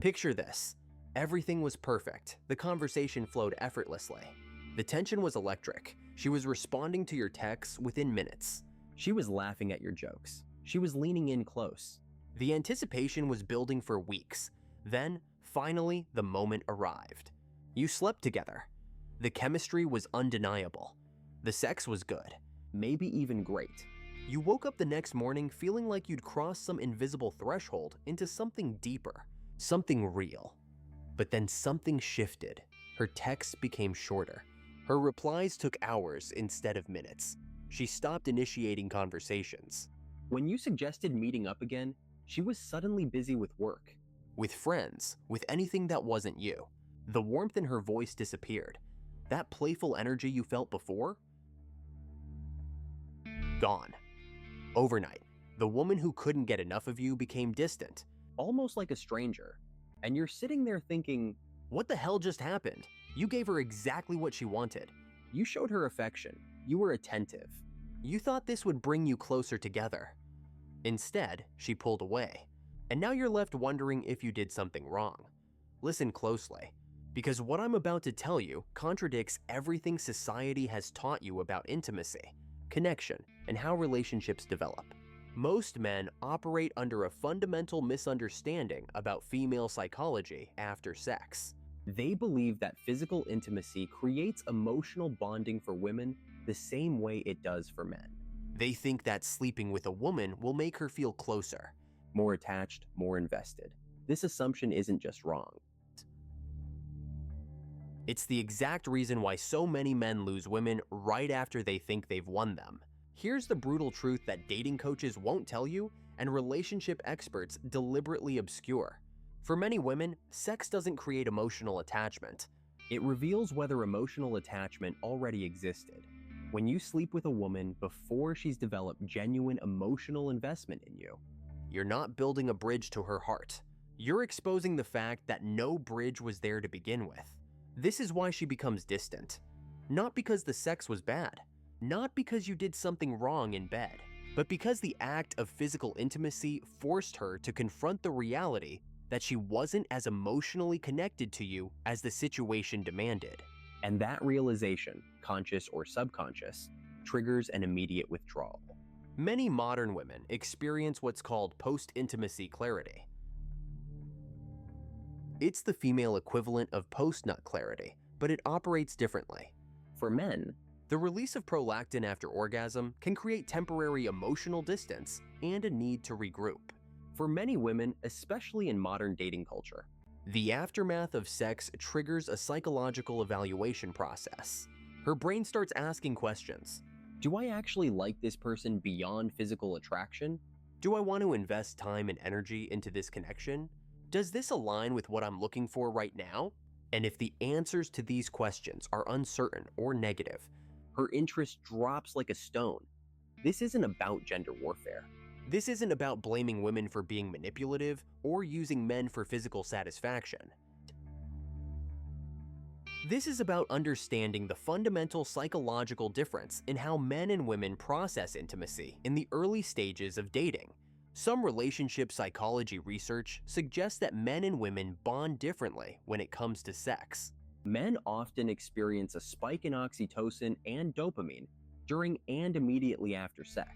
Picture this. Everything was perfect. The conversation flowed effortlessly. The tension was electric. She was responding to your texts within minutes. She was laughing at your jokes. She was leaning in close. The anticipation was building for weeks. Then, finally, the moment arrived. You slept together. The chemistry was undeniable. The sex was good, maybe even great. You woke up the next morning feeling like you'd crossed some invisible threshold into something deeper, something real. But then something shifted. Her texts became shorter. Her replies took hours instead of minutes. She stopped initiating conversations. When you suggested meeting up again, she was suddenly busy with work, with friends, with anything that wasn't you. The warmth in her voice disappeared. That playful energy you felt before? Gone. Overnight, the woman who couldn't get enough of you became distant, almost like a stranger. And you're sitting there thinking, what the hell just happened? You gave her exactly what she wanted. You showed her affection. You were attentive. You thought this would bring you closer together. Instead, she pulled away. And now you're left wondering if you did something wrong. Listen closely, because what I'm about to tell you contradicts everything society has taught you about intimacy, connection, and how relationships develop. Most men operate under a fundamental misunderstanding about female psychology after sex. They believe that physical intimacy creates emotional bonding for women the same way it does for men. They think that sleeping with a woman will make her feel closer, more attached, more invested. This assumption isn't just wrong. It's the exact reason why so many men lose women right after they think they've won them. Here's the brutal truth that dating coaches won't tell you and relationship experts deliberately obscure. For many women, sex doesn't create emotional attachment. It reveals whether emotional attachment already existed. When you sleep with a woman before she's developed genuine emotional investment in you, you're not building a bridge to her heart. You're exposing the fact that no bridge was there to begin with. This is why she becomes distant. Not because the sex was bad, not because you did something wrong in bed, but because the act of physical intimacy forced her to confront the reality that she wasn't as emotionally connected to you as the situation demanded. And that realization, conscious or subconscious, triggers an immediate withdrawal. Many modern women experience what's called post-intimacy clarity. It's the female equivalent of post-nut clarity, but it operates differently. For men, the release of prolactin after orgasm can create temporary emotional distance and a need to regroup. For many women, especially in modern dating culture, the aftermath of sex triggers a psychological evaluation process. Her brain starts asking questions. Do I actually like this person beyond physical attraction? Do I want to invest time and energy into this connection? Does this align with what I'm looking for right now? And if the answers to these questions are uncertain or negative, her interest drops like a stone. This isn't about gender warfare. This isn't about blaming women for being manipulative or using men for physical satisfaction. This is about understanding the fundamental psychological difference in how men and women process intimacy in the early stages of dating. Some relationship psychology research suggests that men and women bond differently when it comes to sex. Men often experience a spike in oxytocin and dopamine during and immediately after sex,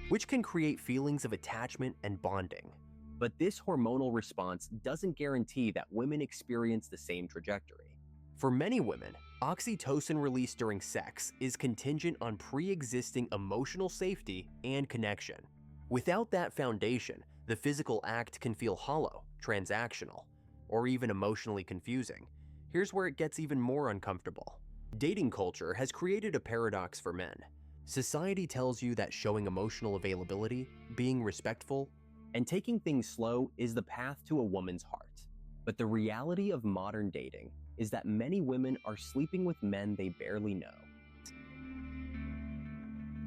which can create feelings of attachment and bonding. But this hormonal response doesn't guarantee that women experience the same trajectory. For many women, oxytocin release during sex is contingent on pre-existing emotional safety and connection. Without that foundation, the physical act can feel hollow, transactional, or even emotionally confusing. Here's where it gets even more uncomfortable. Dating culture has created a paradox for men. Society tells you that showing emotional availability, being respectful, and taking things slow is the path to a woman's heart. But the reality of modern dating is that many women are sleeping with men they barely know.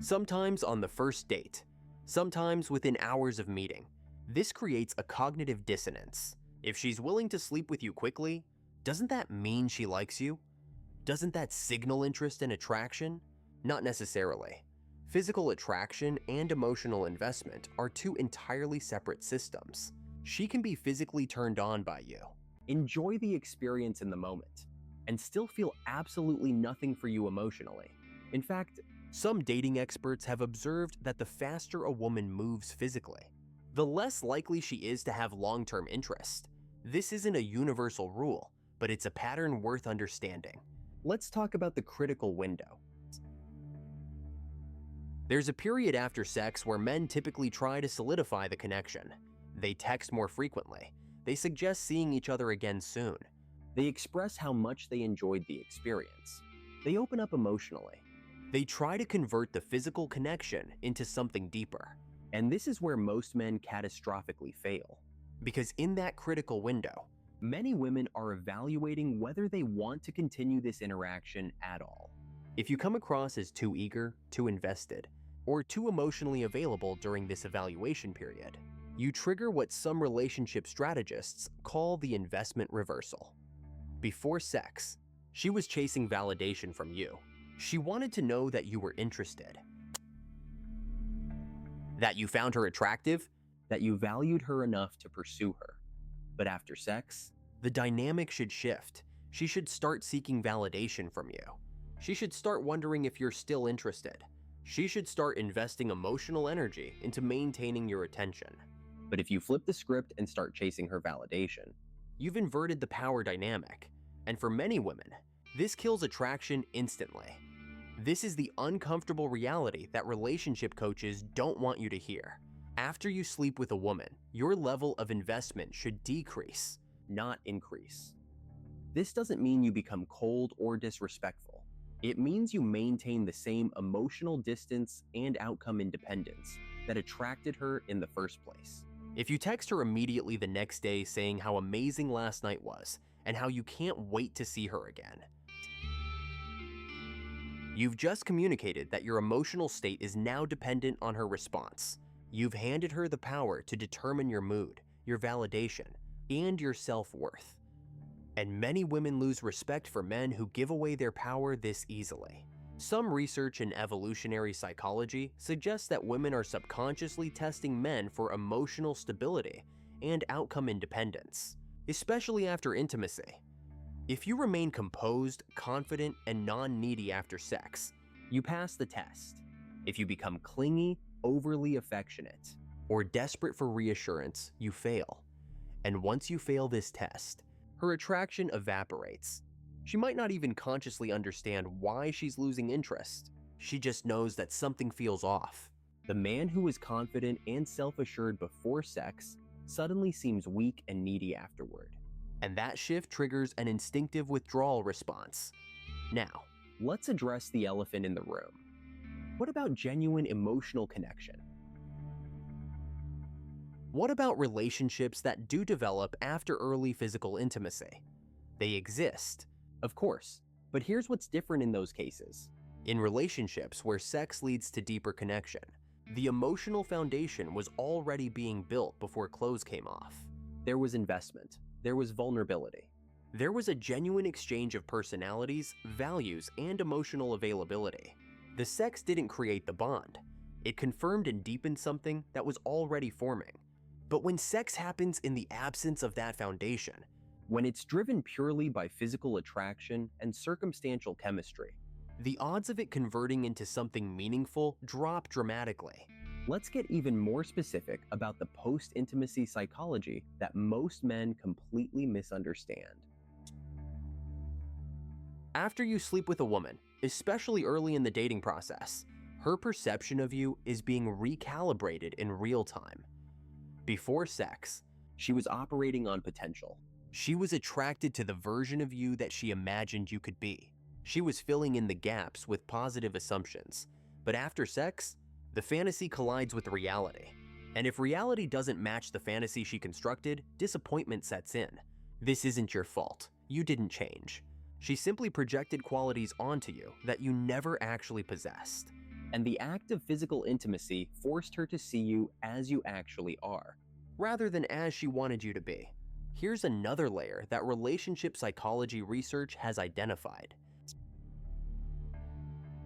Sometimes on the first date, sometimes within hours of meeting. This creates a cognitive dissonance. If she's willing to sleep with you quickly, doesn't that mean she likes you? Doesn't that signal interest and attraction? Not necessarily. Physical attraction and emotional investment are two entirely separate systems. She can be physically turned on by you, enjoy the experience in the moment, and still feel absolutely nothing for you emotionally. In fact, some dating experts have observed that the faster a woman moves physically, the less likely she is to have long-term interest. This isn't a universal rule, but it's a pattern worth understanding. Let's talk about the critical window. There's a period after sex where men typically try to solidify the connection. They text more frequently. They suggest seeing each other again soon. They express how much they enjoyed the experience. They open up emotionally. They try to convert the physical connection into something deeper. And this is where most men catastrophically fail. Because in that critical window, many women are evaluating whether they want to continue this interaction at all. If you come across as too eager, too invested, or too emotionally available during this evaluation period, you trigger what some relationship strategists call the investment reversal. Before sex, she was chasing validation from you. She wanted to know that you were interested, that you found her attractive, that you valued her enough to pursue her. But after sex, the dynamic should shift. She should start seeking validation from you. She should start wondering if you're still interested. She should start investing emotional energy into maintaining your attention. But if you flip the script and start chasing her validation, you've inverted the power dynamic. And for many women, this kills attraction instantly. This is the uncomfortable reality that relationship coaches don't want you to hear. After you sleep with a woman, your level of investment should decrease, not increase. This doesn't mean you become cold or disrespectful. It means you maintain the same emotional distance and outcome independence that attracted her in the first place. If you text her immediately the next day saying how amazing last night was and how you can't wait to see her again, you've just communicated that your emotional state is now dependent on her response. You've handed her the power to determine your mood, your validation, and your self-worth. And many women lose respect for men who give away their power this easily. Some research in evolutionary psychology suggests that women are subconsciously testing men for emotional stability and outcome independence, especially after intimacy. If you remain composed, confident, and non-needy after sex, you pass the test. If you become clingy, overly affectionate, or desperate for reassurance, you fail. And once you fail this test, her attraction evaporates. She might not even consciously understand why she's losing interest. She just knows that something feels off. The man who is confident and self-assured before sex suddenly seems weak and needy afterward. And that shift triggers an instinctive withdrawal response. Now, let's address the elephant in the room. What about genuine emotional connection? What about relationships that do develop after early physical intimacy? They exist, of course, but here's what's different in those cases. In relationships where sex leads to deeper connection, the emotional foundation was already being built before clothes came off. There was investment. There was vulnerability. There was a genuine exchange of personalities, values, and emotional availability. The sex didn't create the bond. It confirmed and deepened something that was already forming. But when sex happens in the absence of that foundation, when it's driven purely by physical attraction and circumstantial chemistry, the odds of it converting into something meaningful drop dramatically. Let's get even more specific about the post-intimacy psychology that most men completely misunderstand. After you sleep with a woman, especially early in the dating process, her perception of you is being recalibrated in real time. Before sex, she was operating on potential. She was attracted to the version of you that she imagined you could be. She was filling in the gaps with positive assumptions. But after sex, the fantasy collides with reality. And if reality doesn't match the fantasy she constructed, disappointment sets in. This isn't your fault. You didn't change. She simply projected qualities onto you that you never actually possessed. And the act of physical intimacy forced her to see you as you actually are, rather than as she wanted you to be. Here's another layer that relationship psychology research has identified.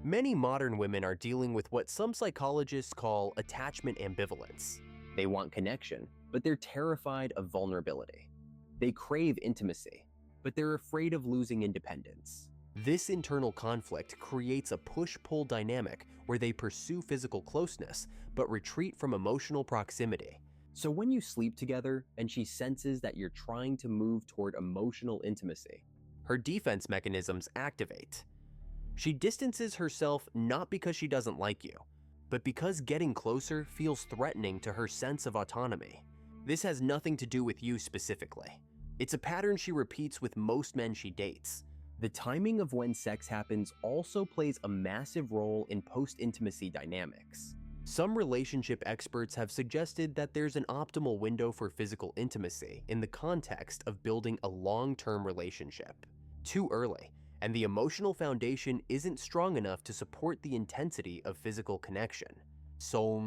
Many modern women are dealing with what some psychologists call attachment ambivalence. They want connection, but they're terrified of vulnerability. They crave intimacy, but they're afraid of losing independence. This internal conflict creates a push-pull dynamic where they pursue physical closeness but retreat from emotional proximity. So when you sleep together and she senses that you're trying to move toward emotional intimacy, her defense mechanisms activate. She distances herself not because she doesn't like you, but because getting closer feels threatening to her sense of autonomy. This has nothing to do with you specifically. It's a pattern she repeats with most men she dates. The timing of when sex happens also plays a massive role in post-intimacy dynamics. Some relationship experts have suggested that there's an optimal window for physical intimacy in the context of building a long-term relationship. Too early, and the emotional foundation isn't strong enough to support the intensity of physical connection. So,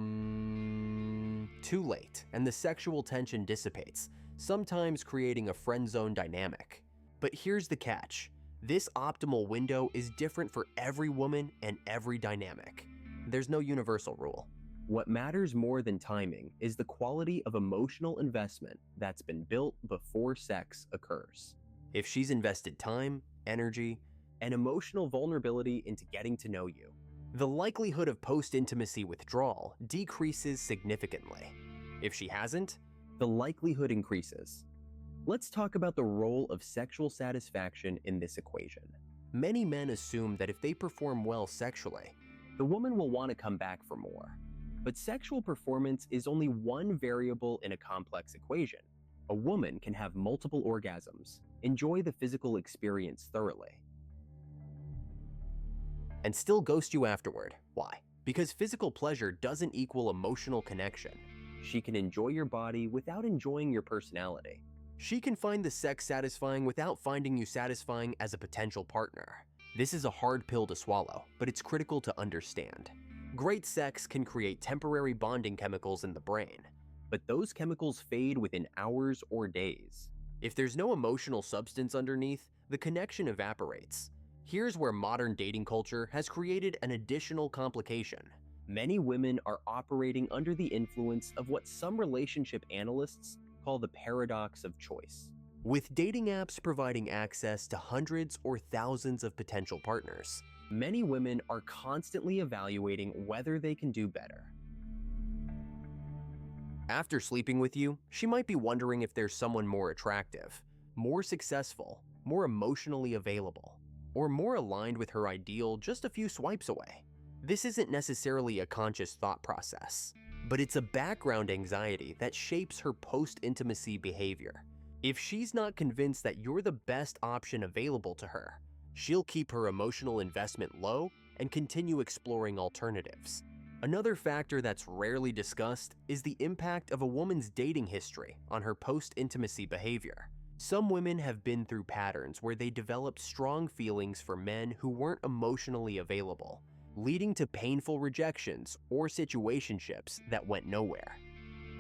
too late, and the sexual tension dissipates, sometimes creating a friend zone dynamic. But here's the catch. This optimal window is different for every woman and every dynamic. There's no universal rule. What matters more than timing is the quality of emotional investment that's been built before sex occurs. If she's invested time, energy, and emotional vulnerability into getting to know you, the likelihood of post-intimacy withdrawal decreases significantly. If she hasn't, the likelihood increases. Let's talk about the role of sexual satisfaction in this equation. Many men assume that if they perform well sexually, the woman will want to come back for more. But sexual performance is only one variable in a complex equation. A woman can have multiple orgasms, enjoy the physical experience thoroughly, and still ghost you afterward. Why? Because physical pleasure doesn't equal emotional connection. She can enjoy your body without enjoying your personality. She can find the sex satisfying without finding you satisfying as a potential partner. This is a hard pill to swallow, but it's critical to understand. Great sex can create temporary bonding chemicals in the brain, but those chemicals fade within hours or days. If there's no emotional substance underneath, the connection evaporates. Here's where modern dating culture has created an additional complication. Many women are operating under the influence of what some relationship analysts call the paradox of choice. With dating apps providing access to hundreds or thousands of potential partners, many women are constantly evaluating whether they can do better. After sleeping with you, she might be wondering if there's someone more attractive, more successful, more emotionally available, or more aligned with her ideal just a few swipes away. This isn't necessarily a conscious thought process, but it's a background anxiety that shapes her post-intimacy behavior. If she's not convinced that you're the best option available to her, she'll keep her emotional investment low and continue exploring alternatives. Another factor that's rarely discussed is the impact of a woman's dating history on her post-intimacy behavior. Some women have been through patterns where they developed strong feelings for men who weren't emotionally available, leading to painful rejections or situationships that went nowhere.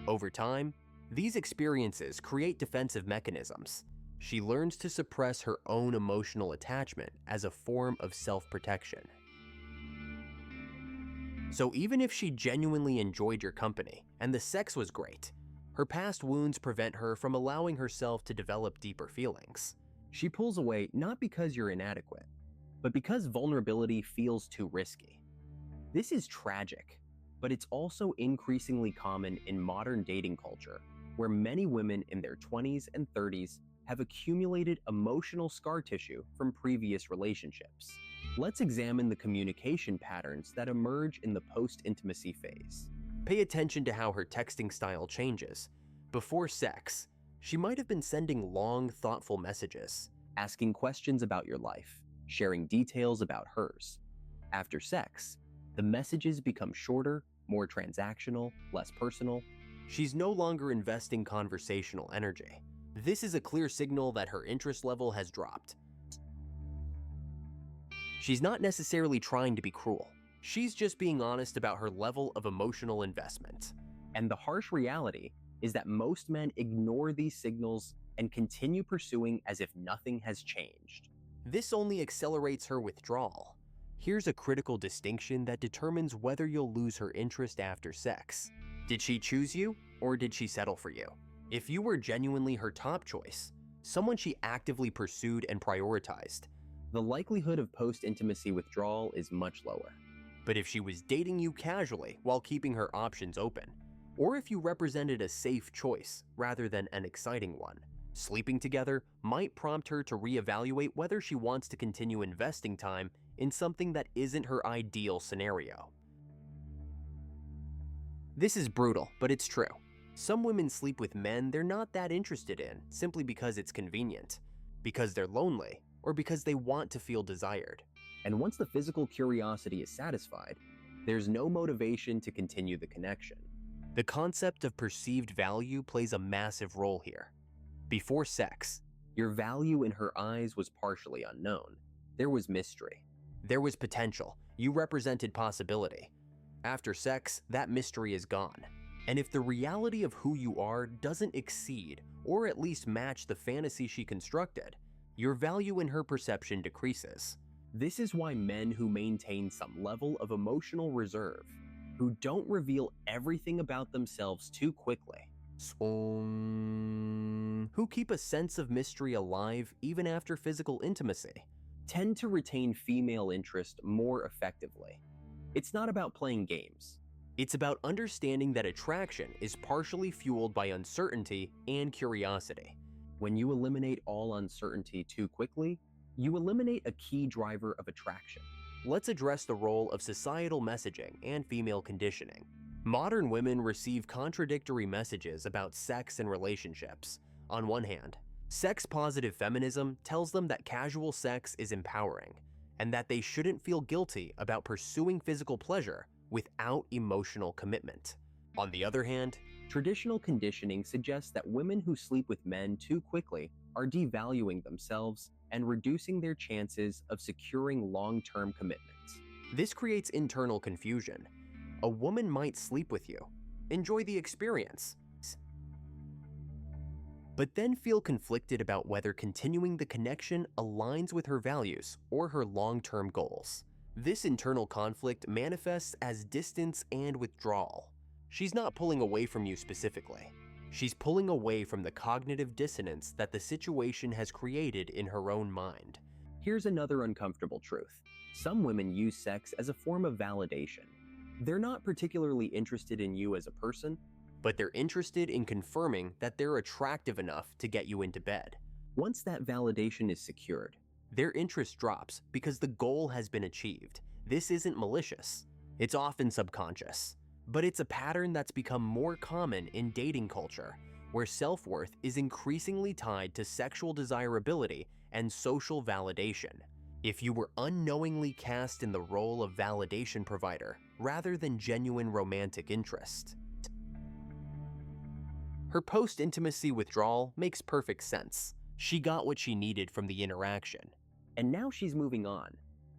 Over time, these experiences create defensive mechanisms. She learns to suppress her own emotional attachment as a form of self-protection. So even if she genuinely enjoyed your company and the sex was great, her past wounds prevent her from allowing herself to develop deeper feelings. She pulls away not because you're inadequate, but because vulnerability feels too risky. This is tragic, but it's also increasingly common in modern dating culture, where many women in their 20s and 30s have accumulated emotional scar tissue from previous relationships. Let's examine the communication patterns that emerge in the post-intimacy phase. Pay attention to how her texting style changes. Before sex, she might have been sending long, thoughtful messages, asking questions about your life, sharing details about hers. After sex, the messages become shorter, more transactional, less personal. She's no longer investing conversational energy. This is a clear signal that her interest level has dropped. She's not necessarily trying to be cruel. She's just being honest about her level of emotional investment. And the harsh reality is that most men ignore these signals and continue pursuing as if nothing has changed. This only accelerates her withdrawal. Here's a critical distinction that determines whether you'll lose her interest after sex. Did she choose you, or did she settle for you? If you were genuinely her top choice, someone she actively pursued and prioritized, the likelihood of post-intimacy withdrawal is much lower. But if she was dating you casually while keeping her options open, or if you represented a safe choice rather than an exciting one, sleeping together might prompt her to reevaluate whether she wants to continue investing time in something that isn't her ideal scenario. This is brutal, but it's true. Some women sleep with men they're not that interested in simply because it's convenient, because they're lonely, or because they want to feel desired. And once the physical curiosity is satisfied, there's no motivation to continue the connection. The concept of perceived value plays a massive role here. Before sex, your value in her eyes was partially unknown. There was mystery. There was potential. You represented possibility. After sex, that mystery is gone. And if the reality of who you are doesn't exceed or at least match the fantasy she constructed, your value in her perception decreases. This is why men who maintain some level of emotional reserve, who don't reveal everything about themselves too quickly, who keep a sense of mystery alive even after physical intimacy, tend to retain female interest more effectively. It's not about playing games. It's about understanding that attraction is partially fueled by uncertainty and curiosity. When you eliminate all uncertainty too quickly, you eliminate a key driver of attraction. Let's address the role of societal messaging and female conditioning. Modern women receive contradictory messages about sex and relationships. On one hand, sex-positive feminism tells them that casual sex is empowering, and that they shouldn't feel guilty about pursuing physical pleasure without emotional commitment. On the other hand, traditional conditioning suggests that women who sleep with men too quickly are devaluing themselves and reducing their chances of securing long-term commitments. This creates internal confusion. A woman might sleep with you, enjoy the experience, but then feel conflicted about whether continuing the connection aligns with her values or her long-term goals. This internal conflict manifests as distance and withdrawal. She's not pulling away from you specifically. She's pulling away from the cognitive dissonance that the situation has created in her own mind. Here's another uncomfortable truth. Some women use sex as a form of validation. They're not particularly interested in you as a person, but they're interested in confirming that they're attractive enough to get you into bed. Once that validation is secured, their interest drops because the goal has been achieved. This isn't malicious. It's often subconscious. But it's a pattern that's become more common in dating culture, where self-worth is increasingly tied to sexual desirability and social validation. If you were unknowingly cast in the role of validation provider rather than genuine romantic interest. Her post-intimacy withdrawal makes perfect sense. She got what she needed from the interaction, and now she's moving on.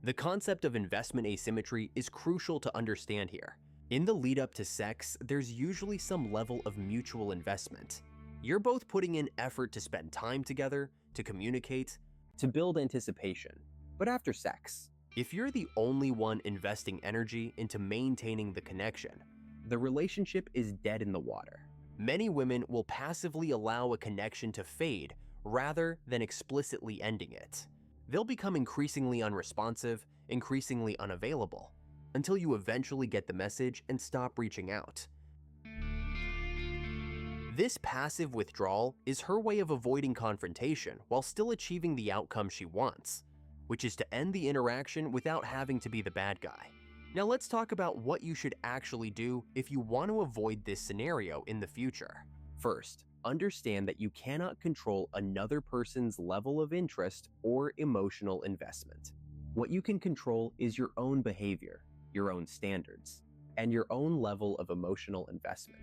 The concept of investment asymmetry is crucial to understand here. In the lead up to sex, there's usually some level of mutual investment. You're both putting in effort to spend time together, to communicate, to build anticipation. But after sex, if you're the only one investing energy into maintaining the connection, the relationship is dead in the water. Many women will passively allow a connection to fade rather than explicitly ending it. They'll become increasingly unresponsive, increasingly unavailable, until you eventually get the message and stop reaching out. This passive withdrawal is her way of avoiding confrontation while still achieving the outcome she wants, which is to end the interaction without having to be the bad guy. Now let's talk about what you should actually do if you want to avoid this scenario in the future. First, understand that you cannot control another person's level of interest or emotional investment. What you can control is your own behavior, your own standards, and your own level of emotional investment.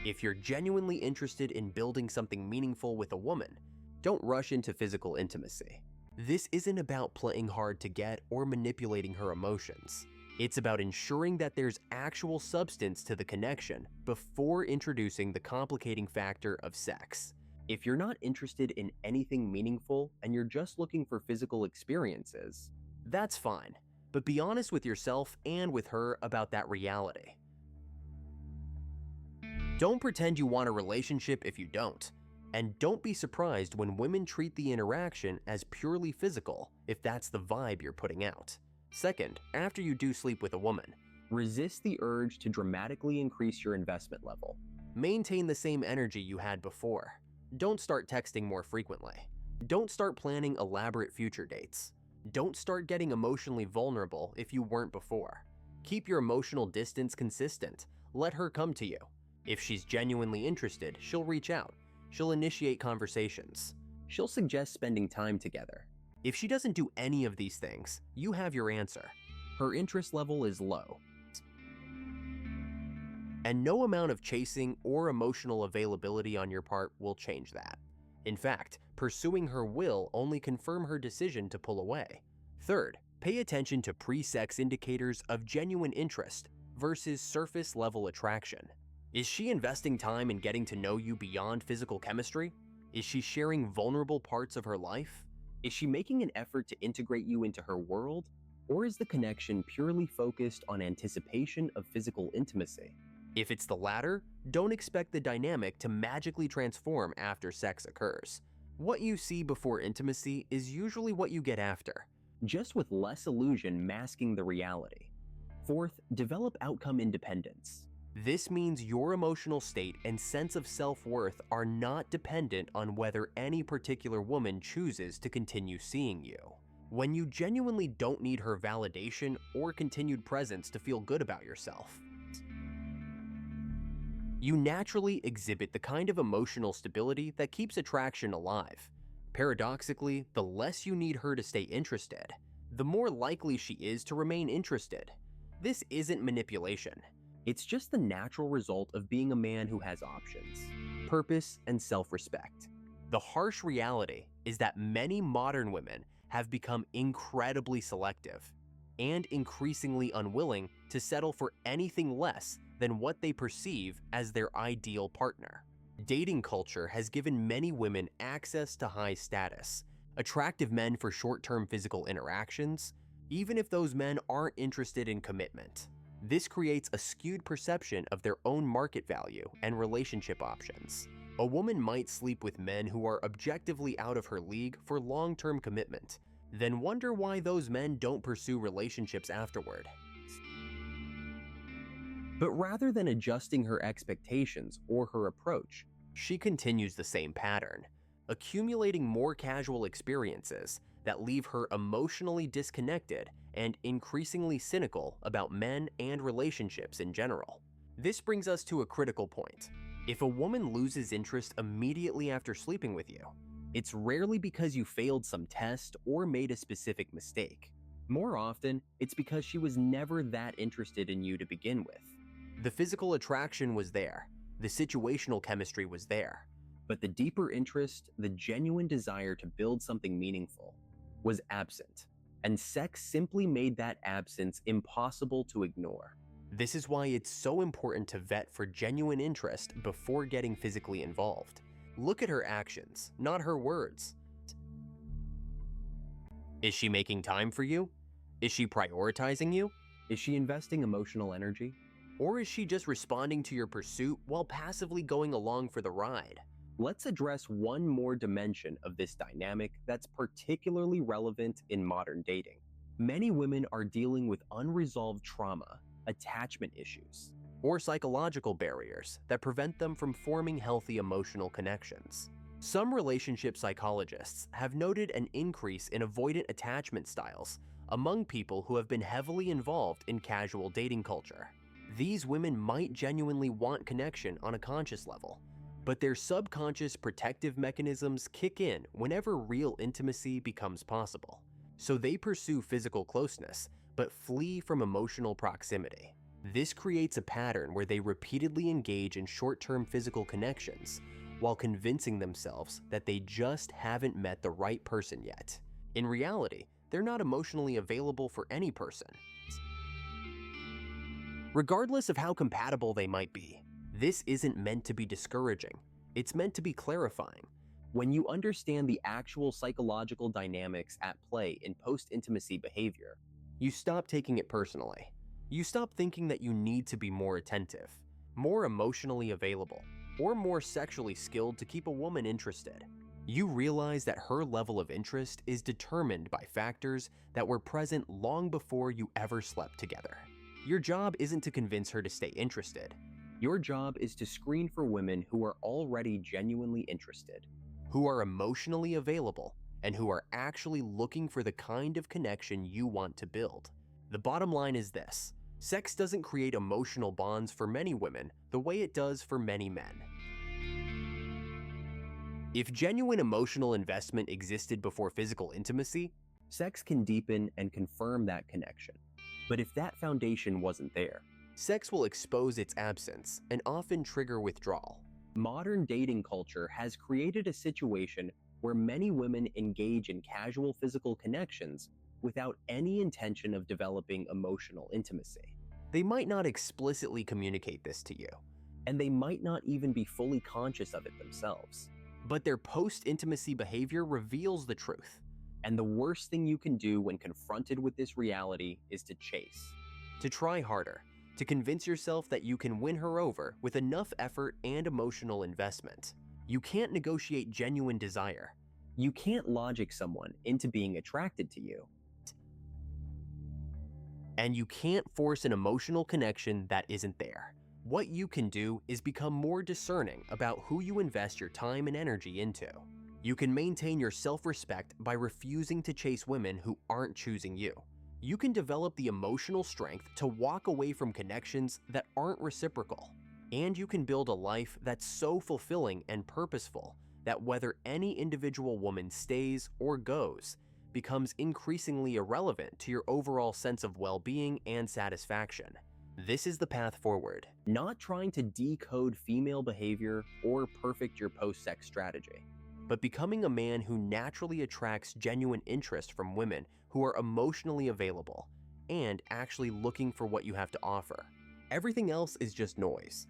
If you're genuinely interested in building something meaningful with a woman, don't rush into physical intimacy. This isn't about playing hard to get or manipulating her emotions. It's about ensuring that there's actual substance to the connection before introducing the complicating factor of sex. If you're not interested in anything meaningful and you're just looking for physical experiences, that's fine, but be honest with yourself and with her about that reality. Don't pretend you want a relationship if you don't. And don't be surprised when women treat the interaction as purely physical if that's the vibe you're putting out. Second, after you do sleep with a woman, resist the urge to dramatically increase your investment level. Maintain the same energy you had before. Don't start texting more frequently. Don't start planning elaborate future dates. Don't start getting emotionally vulnerable if you weren't before. Keep your emotional distance consistent. Let her come to you. If she's genuinely interested, she'll reach out. She'll initiate conversations. She'll suggest spending time together. If she doesn't do any of these things, you have your answer. Her interest level is low. And no amount of chasing or emotional availability on your part will change that. In fact, pursuing her will only confirm her decision to pull away. Third, pay attention to pre-sex indicators of genuine interest versus surface-level attraction. Is she investing time in getting to know you beyond physical chemistry? Is she sharing vulnerable parts of her life? Is she making an effort to integrate you into her world? Or is the connection purely focused on anticipation of physical intimacy? If it's the latter, don't expect the dynamic to magically transform after sex occurs. What you see before intimacy is usually what you get after, just with less illusion masking the reality. Fourth, develop outcome independence. This means your emotional state and sense of self-worth are not dependent on whether any particular woman chooses to continue seeing you. When you genuinely don't need her validation or continued presence to feel good about yourself, you naturally exhibit the kind of emotional stability that keeps attraction alive. Paradoxically, the less you need her to stay interested, the more likely she is to remain interested. This isn't manipulation. It's just the natural result of being a man who has options, purpose, and self-respect. The harsh reality is that many modern women have become incredibly selective and increasingly unwilling to settle for anything less than what they perceive as their ideal partner. Dating culture has given many women access to high status, attractive men for short-term physical interactions, even if those men aren't interested in commitment. This creates a skewed perception of their own market value and relationship options. A woman might sleep with men who are objectively out of her league for long-term commitment, then wonder why those men don't pursue relationships afterward. But rather than adjusting her expectations or her approach, she continues the same pattern, accumulating more casual experiences that leave her emotionally disconnected and increasingly cynical about men and relationships in general. This brings us to a critical point. If a woman loses interest immediately after sleeping with you, it's rarely because you failed some test or made a specific mistake. More often, it's because she was never that interested in you to begin with. The physical attraction was there, the situational chemistry was there, but the deeper interest, the genuine desire to build something meaningful, was absent, and sex simply made that absence impossible to ignore. This is why it's so important to vet for genuine interest before getting physically involved. Look at her actions, not her words. Is she making time for you? Is she prioritizing you? Is she investing emotional energy? Or is she just responding to your pursuit while passively going along for the ride? Let's address one more dimension of this dynamic that's particularly relevant in modern dating. Many women are dealing with unresolved trauma, attachment issues, or psychological barriers that prevent them from forming healthy emotional connections. Some relationship psychologists have noted an increase in avoidant attachment styles among people who have been heavily involved in casual dating culture. These women might genuinely want connection on a conscious level, but their subconscious protective mechanisms kick in whenever real intimacy becomes possible. So they pursue physical closeness, but flee from emotional proximity. This creates a pattern where they repeatedly engage in short-term physical connections while convincing themselves that they just haven't met the right person yet. In reality, they're not emotionally available for any person, regardless of how compatible they might be. This isn't meant to be discouraging. It's meant to be clarifying. When you understand the actual psychological dynamics at play in post-intimacy behavior, you stop taking it personally. You stop thinking that you need to be more attentive, more emotionally available, or more sexually skilled to keep a woman interested. You realize that her level of interest is determined by factors that were present long before you ever slept together. Your job isn't to convince her to stay interested. Your job is to screen for women who are already genuinely interested, who are emotionally available, and who are actually looking for the kind of connection you want to build. The bottom line is this: sex doesn't create emotional bonds for many women the way it does for many men. If genuine emotional investment existed before physical intimacy, sex can deepen and confirm that connection. But if that foundation wasn't there, sex will expose its absence and often trigger withdrawal. Modern dating culture has created a situation where many women engage in casual physical connections without any intention of developing emotional intimacy. They might not explicitly communicate this to you, and they might not even be fully conscious of it themselves. But their post-intimacy behavior reveals the truth. And the worst thing you can do when confronted with this reality is to chase, to try harder, to convince yourself that you can win her over with enough effort and emotional investment. You can't negotiate genuine desire. You can't logic someone into being attracted to you. And you can't force an emotional connection that isn't there. What you can do is become more discerning about who you invest your time and energy into. You can maintain your self-respect by refusing to chase women who aren't choosing you. You can develop the emotional strength to walk away from connections that aren't reciprocal. And you can build a life that's so fulfilling and purposeful that whether any individual woman stays or goes becomes increasingly irrelevant to your overall sense of well-being and satisfaction. This is the path forward, not trying to decode female behavior or perfect your post-sex strategy, but becoming a man who naturally attracts genuine interest from women who are emotionally available and actually looking for what you have to offer. Everything else is just noise.